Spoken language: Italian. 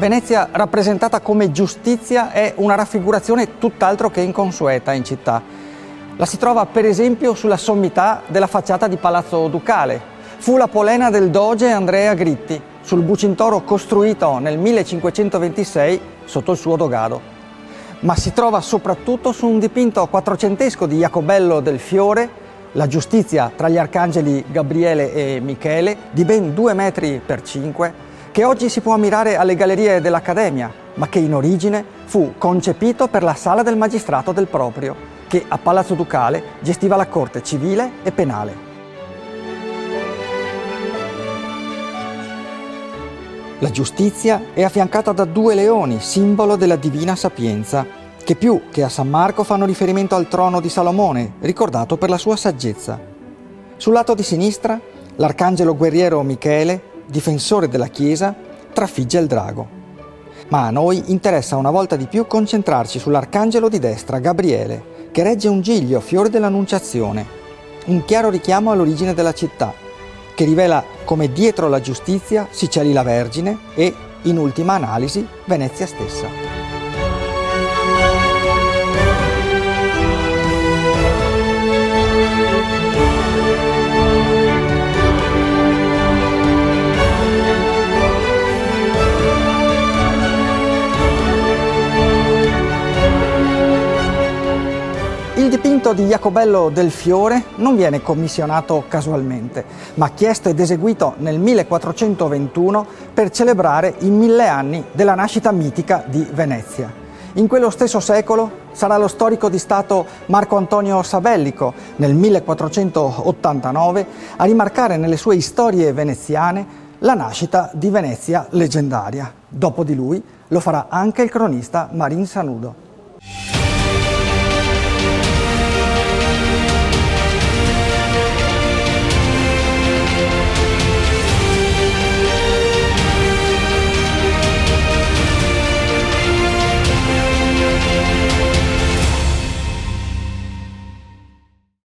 Venezia rappresentata come giustizia è una raffigurazione tutt'altro che inconsueta in città. La si trova per esempio sulla sommità della facciata di Palazzo Ducale. Fu la polena del doge Andrea Gritti sul Bucintoro costruito nel 1526 sotto il suo dogado. Ma si trova soprattutto su un dipinto quattrocentesco di Jacobello del Fiore, la giustizia tra gli arcangeli Gabriele e Michele, di ben 2 metri per 5, che oggi si può ammirare alle gallerie dell'Accademia, ma che in origine fu concepito per la Sala del Magistrato del Proprio, che a Palazzo Ducale gestiva la corte civile e penale. La giustizia è affiancata da 2 leoni, simbolo della divina sapienza, che più che a San Marco fanno riferimento al trono di Salomone, ricordato per la sua saggezza. Sul lato di sinistra, l'arcangelo guerriero Michele, difensore della Chiesa, trafigge il drago. Ma a noi interessa una volta di più concentrarci sull'arcangelo di destra, Gabriele, che regge un giglio, fiore dell'Annunciazione, un chiaro richiamo all'origine della città, che rivela come dietro la giustizia si celi la Vergine e, in ultima analisi, Venezia stessa. Il dipinto di Jacobello del Fiore non viene commissionato casualmente, ma chiesto ed eseguito nel 1421 per celebrare i 1000 anni della nascita mitica di Venezia. In quello stesso secolo sarà lo storico di Stato Marco Antonio Sabellico, nel 1489, a rimarcare nelle sue storie veneziane la nascita di Venezia leggendaria. Dopo di lui lo farà anche il cronista Marin Sanudo.